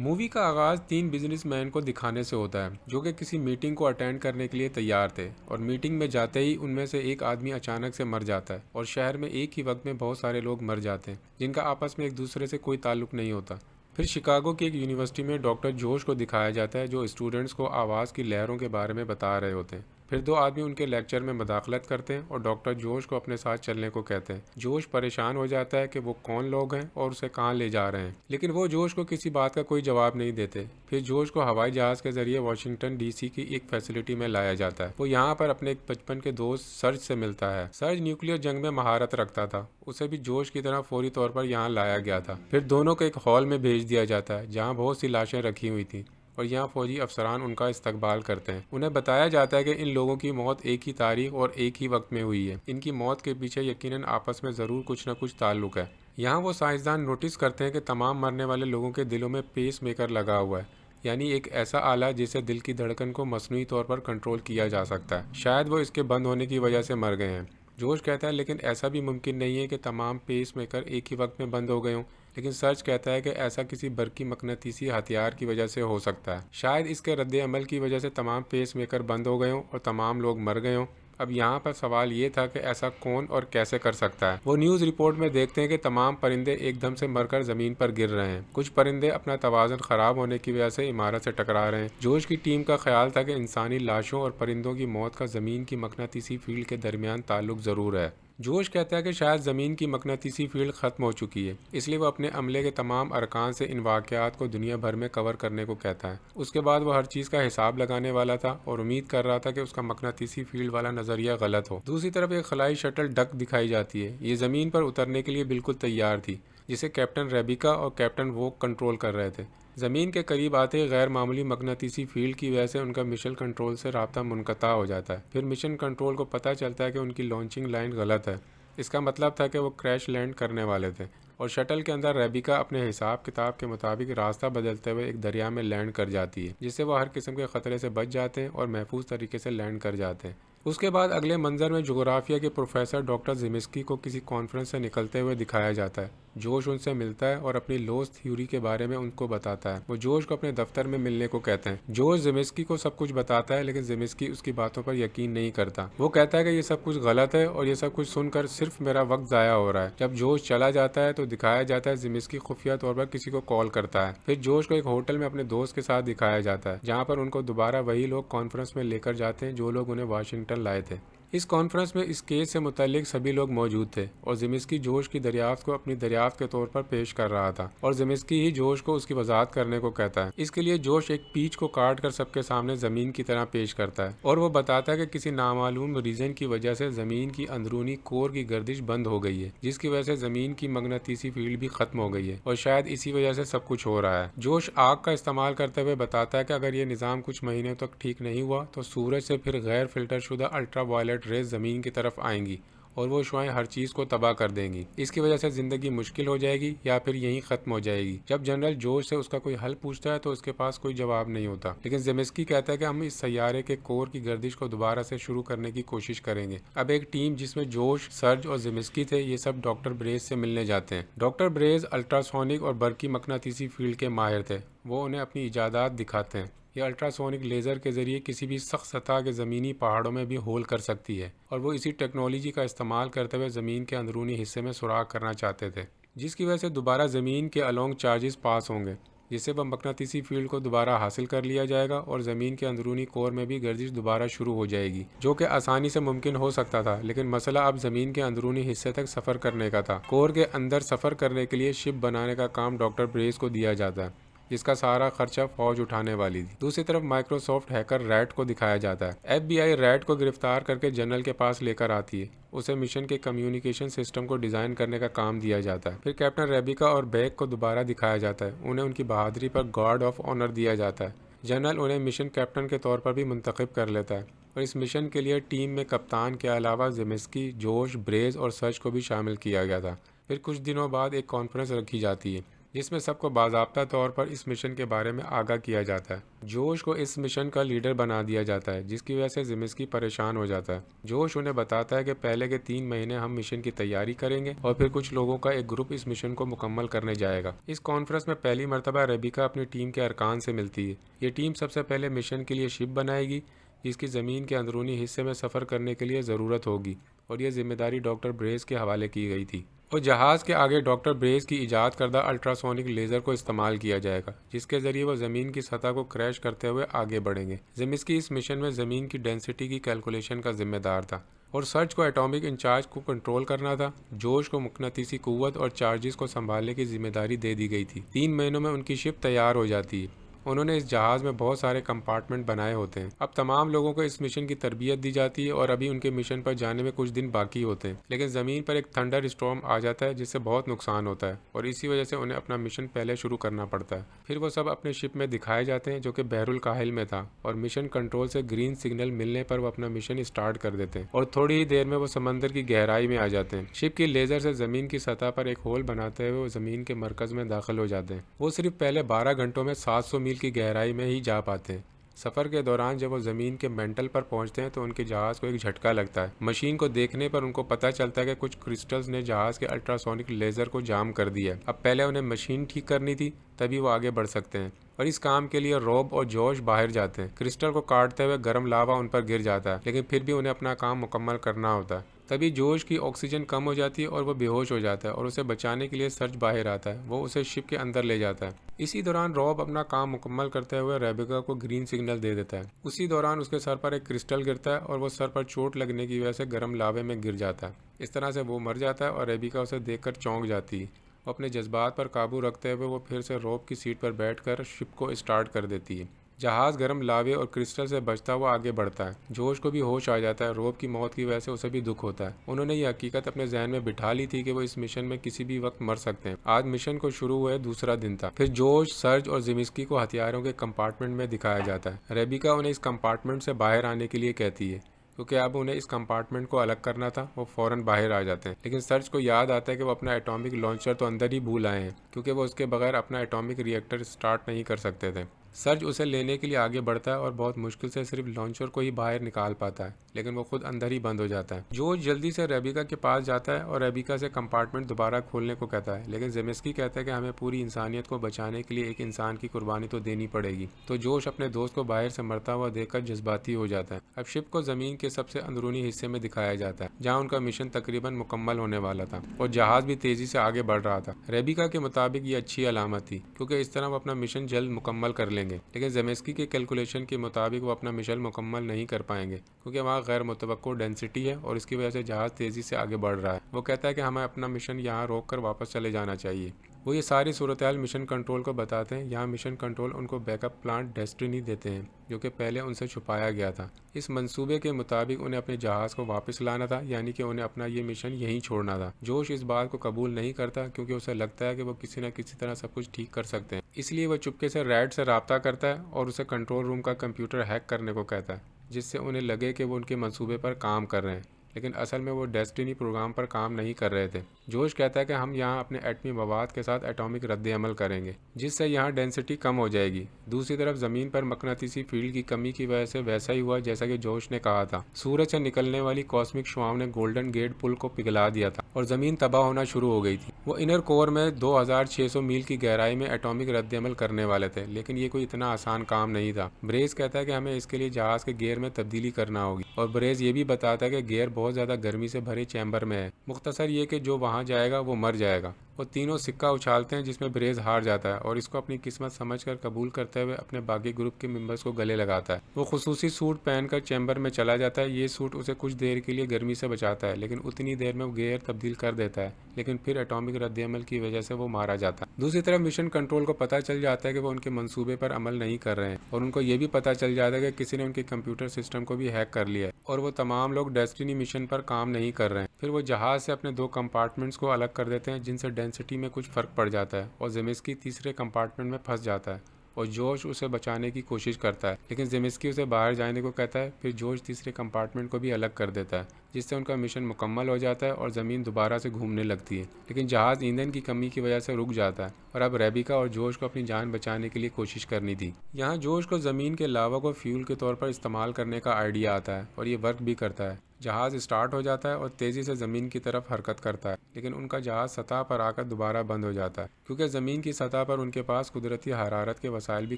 Movie का आगाज़ तीन बिजनेसमैन को दिखाने से होता है जो कि किसी मीटिंग को अटेंड करने के लिए तैयार थे। और मीटिंग में जाते ही उनमें से एक आदमी अचानक से मर जाता है और शहर में एक ही वक्त में बहुत सारे लोग मर जाते हैं जिनका आपस में एक दूसरे से कोई ताल्लुक नहीं होता। फिर शिकागो की एक यूनिवर्सिटी में डॉक्टर जोश को दिखाया जाता है जो स्टूडेंट्स को आवाज़ की लहरों के बारे में बता रहे होते हैं। फिर दो आदमी उनके लेक्चर में मदाखलत करते हैं और डॉक्टर जोश को अपने साथ चलने को कहते हैं। जोश परेशान हो जाता है कि वो कौन लोग हैं और उसे कहाँ ले जा रहे हैं, लेकिन वो जोश को किसी बात का कोई जवाब नहीं देते। फिर जोश को हवाई जहाज़ के जरिए वाशिंगटन डीसी की एक फैसिलिटी में लाया जाता है। वो यहाँ पर अपने एक बचपन के दोस्त सर्ज से मिलता है। सर्ज न्यूक्लियर जंग में महारत रखता था, उसे भी जोश की तरह फौरी तौर पर यहाँ लाया गया था। फिर दोनों को एक हॉल में भेज दिया जाता है जहाँ बहुत सी लाशें रखी हुई थी और यहाँ फौजी अफसरान उनका इस्तकबाल करते हैं। उन्हें बताया जाता है कि इन लोगों की मौत एक ही तारीख और एक ही वक्त में हुई है। इनकी मौत के पीछे यकीनन आपस में ज़रूर कुछ न कुछ ताल्लुक है। यहाँ वो साइंसदान नोटिस करते हैं कि तमाम मरने वाले लोगों के दिलों में पेस मेकर लगा हुआ है, यानी एक ऐसा आला जिससे दिल की धड़कन को मसनूई तौर पर कंट्रोल किया जा सकता है। शायद वो इसके बंद होने की वजह से मर गए हैं। जोश कहता है लेकिन ऐसा भी मुमकिन नहीं है कि तमाम पेस मेकर एक ही वक्त में बंद हो गए हों। लेकिन सर्च कहता है कि ऐसा किसी बरकी मकनातीसी हथियार की वजह से हो सकता है। शायद इसके रद्द अमल की वजह से तमाम पेस मेकर बंद हो गए हों और तमाम लोग मर गए हों। अब यहाँ पर सवाल ये था कि ऐसा कौन और कैसे कर सकता है। वो न्यूज़ रिपोर्ट में देखते हैं कि तमाम परिंदे एकदम से मरकर ज़मीन पर गिर रहे हैं। कुछ परिंदे अपना तवाज़ुन ख़राब होने की वजह से इमारत से टकरा रहे हैं। जोश की टीम का ख्याल था कि इंसानी लाशों और परिंदों की मौत का ज़मीन की मकनातीसी फील्ड के दरमियान ताल्लुक ज़रूर है। जोश कहता है कि शायद ज़मीन की मकनातीसी फील्ड ख़त्म हो चुकी है, इसलिए वो अपने अमले के तमाम अरकान से इन वाक़यात को दुनिया भर में कवर करने को कहता है। उसके बाद वो हर चीज़ का हिसाब लगाने वाला था और उम्मीद कर रहा था कि उसका मकनातीसी फील्ड वाला नज़रिया गलत हो। दूसरी तरफ एक खलाई शटल डक दिखाई जाती है। ये ज़मीन पर उतरने के लिए बिल्कुल तैयार थी, जिसे कैप्टन रेबिका और कैप्टन वोक कंट्रोल कर रहे थे। ज़मीन के करीब आते ही गैर मामूली मकनातीसी फील्ड की वजह से उनका मिशन कंट्रोल से राब्ता मुनक़ता हो जाता है। फिर मिशन कंट्रोल को पता चलता है कि उनकी लॉन्चिंग लाइन गलत है। इसका मतलब था कि वो क्रैश लैंड करने वाले थे और शटल के अंदर रेबिका अपने हिसाब किताब के मुताबिक रास्ता बदलते हुए एक दरिया में लैंड कर जाती है, जिससे वो हर किस्म के ख़तरे से बच जाते हैं और महफूज तरीके से लैंड कर जाते हैं। उसके बाद अगले मंजर में जोग्राफिया के प्रोफेसर डॉक्टर जिमिस्की को किसी कॉन्फ्रेंस से निकलते हुए दिखाया जाता है। जोश उनसे मिलता है और अपनी लॉस थ्योरी के बारे में उनको बताता है। वो जोश को अपने दफ्तर में मिलने को कहते हैं। जोश जिमिस्की को सब कुछ बताता है, लेकिन जिमिस्की उसकी बातों पर यकीन नहीं करता। वो कहता है कि ये सब कुछ गलत है और ये सब कुछ सुनकर सिर्फ मेरा वक्त ज़ाया हो रहा है। जब जोश चला जाता है तो दिखाया जाता है जिमिस्की खुफिया तौर पर किसी को कॉल करता है। फिर जोश को एक होटल में अपने दोस्त के साथ दिखाया जाता है, जहाँ पर उनको दोबारा वही लोग कॉन्फ्रेंस में लेकर जाते हैं जो लोग उन्हें वाशिंगटन लाए थे। इस कॉन्फ्रेंस में इस केस से मुतल्लिक सभी लोग मौजूद थे और जिमिस्की जोश की दरियाफ्त को अपनी दरियाफ्त के तौर पर पेश कर रहा था और जिमिस्की ही जोश को उसकी वजाहत करने को कहता है। इसके लिए जोश एक पीच को काट कर सबके सामने ज़मीन की तरह पेश करता है और वो बताता है कि किसी नामालूम रीज़न की वजह से ज़मीन की अंदरूनी कोर की गर्दिश बंद हो गई है, जिसकी वजह से ज़मीन की मगनातीसी फील्ड भी ख़त्म हो गई है और शायद इसी वजह से सब कुछ हो रहा है। जोश आग का इस्तेमाल करते हुए बताता है कि अगर ये निज़ाम कुछ महीने तक ठीक नहीं हुआ तो सूरज से फिर गैर फिल्टर शुदा अल्ट्रा वायलेट रेज ज़मीन की तरफ आएंगी और वो शुआएं हर चीज़ को तबाह कर देंगी। इसकी वजह से ज़िंदगी मुश्किल हो जाएगी या फिर यहीं ख़त्म हो जाएगी। जब जनरल जोश से उसका कोई हल पूछता है तो उसके पास कोई जवाब नहीं होता, लेकिन ज़ेमिस्की कहता है कि हम इस सैयारे के कोर की गर्दिश को दोबारा से शुरू करने की कोशिश करेंगे। अब एक टीम जिसमें जोश, सर्ज और ज़ेमिस्की थे, ये सब डॉक्टर ब्रेज से मिलने जाते हैं। डॉक्टर ब्रेज अल्ट्रासोनिक और बरकी मकनातीसी फील्ड के माहिर थे। वो उन्हें अपनी इजादात दिखाते हैं। यह अल्ट्रासोनिक लेज़र के ज़रिए किसी भी सख्त सतह के ज़मीनी पहाड़ों में भी होल कर सकती है और वो इसी टेक्नोलॉजी का इस्तेमाल करते हुए ज़मीन के अंदरूनी हिस्से में सुराख करना चाहते थे, जिसकी वजह से दोबारा ज़मीन के अलोंग चार्जेस पास होंगे, जिससे वह मकनातीसी फील्ड को दोबारा हासिल कर लिया जाएगा और ज़मीन के अंदरूनी कोर में भी गर्दिश दोबारा शुरू हो जाएगी, जो कि आसानी से मुमकिन हो सकता था। लेकिन मसला अब ज़मीन के अंदरूनी हिस्से तक सफ़र करने का था। कोर के अंदर सफ़र करने के लिए शिप बनाने का काम डॉक्टर ब्रेस को दिया जाता है, जिसका सारा खर्चा फौज उठाने वाली थी। दूसरी तरफ माइक्रोसॉफ्ट हैकर रैट को दिखाया जाता है। FBI रैट को गिरफ्तार करके जनरल के पास लेकर आती है। उसे मिशन के कम्युनिकेशन सिस्टम को डिज़ाइन करने का काम दिया जाता है। फिर कैप्टन रेबिका और बैग को दोबारा दिखाया जाता है। उन्हें उनकी बहादुरी पर गार्ड ऑफ ऑनर दिया जाता है। जनरल उन्हें मिशन कैप्टन के तौर पर भी मुंतखब कर लेता है और इस मिशन के लिए टीम में कप्तान के अलावा ज़ेमिस्की, जोश, ब्रेज और सर्च को भी शामिल किया गया था। फिर कुछ दिनों बाद एक कॉन्फ्रेंस रखी जाती है जिसमें सबको बाज़ाब्ता तौर पर इस मिशन के बारे में आगाह किया जाता है। जोश को इस मिशन का लीडर बना दिया जाता है, जिसकी वजह से ज़िमिस्की परेशान हो जाता है। जोश उन्हें बताता है कि पहले के 3 महीने हम मिशन की तैयारी करेंगे और फिर कुछ लोगों का एक ग्रुप इस मिशन को मुकम्मल करने जाएगा। इस कॉन्फ्रेंस में पहली मरतबा रेबिका अपनी टीम के अरकान से मिलती है। ये टीम सबसे पहले मिशन के लिए शिप बनाएगी, जिसकी ज़मीन के अंदरूनी हिस्से में सफ़र करने के लिए ज़रूरत होगी, और यह जिम्मेदारी डॉक्टर ब्रेस के हवाले की गई थी। और जहाज़ के आगे डॉक्टर ब्रेस की इजाद करदा अल्ट्रासोनिक लेज़र को इस्तेमाल किया जाएगा, जिसके ज़रिए वो ज़मीन की सतह को क्रैश करते हुए आगे बढ़ेंगे। ज़िमिस्की इस मिशन में ज़मीन की डेंसिटी की कैलकुलेशन का जिम्मेदार था, और सर्च को एटॉमिक इंचार्ज को कंट्रोल करना था। जोश को मुकनातीसी कुव्वत और चार्जेस को संभालने की जिम्मेदारी दे दी गई थी। 3 महीनों में उनकी शिप तैयार हो जाती है। उन्होंने इस जहाज़ में बहुत सारे कंपार्टमेंट बनाए होते हैं। अब तमाम लोगों को इस मिशन की तरबियत दी जाती है और अभी उनके मिशन पर जाने में कुछ दिन बाकी होते हैं। लेकिन ज़मीन पर एक थंडर स्टॉर्म आ जाता है, जिससे बहुत नुकसान होता है, और इसी वजह से उन्हें अपना मिशन पहले शुरू करना पड़ता है। फिर वो सब अपने शिप में दिखाए जाते हैं, जो कि बहरुल काहिल में था, और मिशन कंट्रोल से ग्रीन सिग्नल मिलने पर वो अपना मिशन स्टार्ट कर देते हैं, और थोड़ी ही देर में वो समंदर की गहराई में आ जाते हैं। शिप की लेज़र से ज़मीन की सतह पर एक होल बनाते हुए वो ज़मीन के मरकज़ में दाखिल हो जाते हैं। वो सिर्फ पहले 12 घंटों में 700 मील की गहराई में ही जा पाते हैं। सफ़र के दौरान जब वो ज़मीन के मेंटल पर पहुंचते हैं तो उनके जहाज़ को एक झटका लगता है। मशीन को देखने पर उनको पता चलता है कि कुछ क्रिस्टल्स ने जहाज़ के अल्ट्रासोनिक लेज़र को जाम कर दिया है। अब पहले उन्हें मशीन ठीक करनी थी, तभी वो आगे बढ़ सकते हैं, और इस काम के लिए रॉब और जोश बाहर जाते हैं। क्रिस्टल को काटते हुए गर्म लावा उन पर गिर जाता है, लेकिन फिर भी उन्हें अपना काम मुकम्मल करना होता है। तभी जोश की ऑक्सीजन कम हो जाती है और वो बेहोश हो जाता है, और उसे बचाने के लिए सर्च बाहर आता है। वो उसे शिप के अंदर ले जाता है। इसी दौरान रॉब अपना काम मुकम्मल करते हुए रेबिका को ग्रीन सिग्नल दे देता है। उसी दौरान उसके सर पर एक क्रिस्टल गिरता है और वो सर पर चोट लगने की वजह से गर्म लावे में गिर जाता है। इस तरह से वो मर जाता है और रेबिका उसे देखकर चौंक जाती है। वो अपने जज्बात पर काबू रखते हुए वो फिर से रॉब की सीट पर बैठकर शिप को स्टार्ट कर देती है। जहाज़ गर्म लावे और क्रिस्टल से बचता हुआ आगे बढ़ता है। जोश को भी होश आ जाता है। रॉब की मौत की वजह से उसे भी दुख होता है। उन्होंने ये हकीकत अपने जहन में बिठा ली थी कि वो इस मिशन में किसी भी वक्त मर सकते हैं। आज मिशन को शुरू हुए दूसरा दिन था। फिर जोश, सर्ज और ज़िमिस्की को हथियारों के कंपार्टमेंट में दिखाया जाता है। रेबिका उन्हें इस कंपार्टमेंट से बाहर आने के लिए कहती है, क्योंकि अब उन्हें इस कंपार्टमेंट को अलग करना था। वो फौरन बाहर आ जाते हैं, लेकिन सर्च को याद आता है कि वो अपना एटॉमिक लॉन्चर तो अंदर ही भूल आए हैं, क्योंकि वो उसके बगैर अपना एटॉमिक रिएक्टर स्टार्ट नहीं कर सकते थे। सर्च उसे लेने के लिए आगे बढ़ता है और बहुत मुश्किल से सिर्फ लॉन्चर को ही बाहर निकाल पाता है, लेकिन वो खुद अंदर ही बंद हो जाता है। जो जल्दी से रेबिका के पास जाता है और रेबिका से कंपार्टमेंट दोबारा खोलने को कहता है, लेकिन ज़िमिस्की कहता है कि हमें पूरी इंसानियत को बचाने के लिए एक इंसान की कुर्बानी तो देनी पड़ेगी। तो जोश अपने दोस्त को बाहर से मरता हुआ देखकर जज्बाती हो जाता है। अब शिप को ज़मीन के सबसे अंदरूनी हिस्से में दिखाया जाता है, जहाँ उनका मिशन तकरीबन मुकम्मल होने वाला था और जहाज़ भी तेज़ी से आगे बढ़ रहा था। रेबिका के मुताबिक ये अच्छी अलामत थी, क्योंकि इस तरह वो अपना मिशन जल्द मुकम्मल कर लेंगे, लेकिन ज़िमिस्की के कैलकुलेशन के मुताबिक वो अपना मिशन मुकम्मल नहीं कर पाएंगे, क्योंकि वहाँ गैर मुतवक्को डेंसिटी है और इसकी वजह से जहाज़ तेज़ी से आगे बढ़ रहा है। वो कहता है कि हमें अपना मिशन यहाँ रोक कर वापस चले जाना चाहिए। वो ये सारी सूरत हाल मिशन कंट्रोल को बताते हैं। यहाँ मिशन कंट्रोल उनको बैकअप प्लांट डेस्टिनी देते हैं, जो कि पहले उनसे छुपाया गया था। इस मंसूबे के मुताबिक उन्हें अपने जहाज़ को वापस लाना था, यानी कि उन्हें अपना ये मिशन यहीं छोड़ना था। जोश इस बात को कबूल नहीं करता, क्योंकि उसे लगता है कि वो किसी न किसी तरह सब कुछ ठीक कर सकते हैं। इसलिए वो चुपके से रैड से रब्ता करता है और उसे कंट्रोल रूम का कंप्यूटर हैक करने को कहता है, जिससे उन्हें लगे कि वो उनके मंसूबे पर काम कर रहे हैं, लेकिन असल में वो डेस्टिनी प्रोग्राम पर काम नहीं कर रहे थे। जोश कहता है कि हम यहाँ अपने एटमी मवाद के साथ एटॉमिक रद्द-ए-अमल करेंगे, जिससे यहाँ डेंसिटी कम हो जाएगी। दूसरी तरफ ज़मीन पर मकनातीसी फील्ड की कमी की वजह से वैसा ही हुआ जैसा कि जोश ने कहा था। सूरज से निकलने वाली कॉस्मिक शुआओं ने गोल्डन गेट पुल को पिघला दिया था और ज़मीन तबाह होना शुरू हो गई थी। वो इनर कोर में 2600 मील की गहराई में एटॉमिक रद्द-ए-अमल करने वाले थे, लेकिन ये कोई इतना आसान काम नहीं था। ब्रेस कहता है कि हमें इसके लिए जहाज़ के गियर में तब्दीली करना होगी, और ब्रेस ये भी बताता है कि गियर बहुत ज़्यादा गर्मी से भरे चैम्बर में है। मुख्तसर ये कि जो वहाँ जाएगा वो मर जाएगा। वो तीनों सिक्का उछालते हैं, जिसमें ब्रेज हार जाता है और इसको अपनी किस्मत समझकर कबूल करते हुए अपने बाकी ग्रुप के मेंबर्स को गले लगाता है। वो खुसूसी सूट पहनकर चैम्बर में चला जाता है। ये सूट उसे कुछ देर के लिए गर्मी से बचाता है, लेकिन उतनी देर में वो गियर तब्दील कर देता है, लेकिन फिर एटॉमिक रद्द-ए-अमल की वजह से वो मारा जाता है। दूसरी तरफ मिशन कंट्रोल को पता चल जाता है कि वो उनके मंसूबे पर अमल नहीं कर रहे हैं, और उनको ये भी पता चल जाता है कि किसी ने उनके कंप्यूटर सिस्टम को भी हैक कर लिया है और वो तमाम लोग डेस्टिनी मिशन पर काम नहीं कर रहे हैं। फिर वो जहाज़ से अपने 2 कंपार्टमेंट्स को अलग कर देते हैं, जिनसे डेंसिटी में कुछ फ़र्क पड़ जाता है, और ज़िमिस्की तीसरे कंपार्टमेंट में फंस जाता है और जोश उसे बचाने की कोशिश करता है, लेकिन ज़ेमिस्की उसे बाहर जाने को कहता है। फिर जोश तीसरे कंपार्टमेंट को भी अलग कर देता है, जिससे उनका मिशन मुकम्मल हो जाता है और ज़मीन दोबारा से घूमने लगती है। लेकिन जहाज़ ईंधन की कमी की वजह से रुक जाता है और अब रेबिका और जोश को अपनी जान बचाने के लिए कोशिश करनी थी। यहाँ जोश को ज़मीन के लावा को फ्यूल के तौर पर इस्तेमाल करने का आइडिया आता है और ये वर्क भी करता है। जहाज़ स्टार्ट हो जाता है और तेज़ी से ज़मीन की तरफ हरकत करता है, लेकिन उनका जहाज़ सतह पर आकर दोबारा बंद हो जाता है, क्योंकि ज़मीन की सतह पर उनके पास कुदरती हरारत के वसाइल भी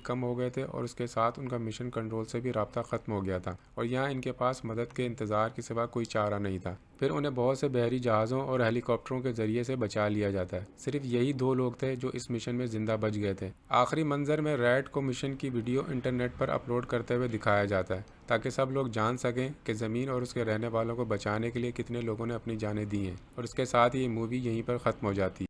कम हो गए थे और उसके साथ उनका मिशन कंट्रोल से भी राब्ता ख़त्म हो गया था और यहाँ इनके पास मदद के इंतज़ार के सिवा कोई चारा नहीं था। फिर उन्हें बहुत से बहरी जहाज़ों और हेलीकॉप्टरों के जरिए से बचा लिया जाता है। सिर्फ यही 2 लोग थे जो इस मिशन में जिंदा बच गए थे। आखिरी मंजर में रैड को मिशन की वीडियो इंटरनेट पर अपलोड करते हुए दिखाया जाता है, ताकि सब लोग जान सकें कि ज़मीन और उसके रहने वालों को बचाने के लिए कितने लोगों ने अपनी जानें दी हैं। और इसके साथ ही ये मूवी यहीं पर ख़त्म हो जाती है।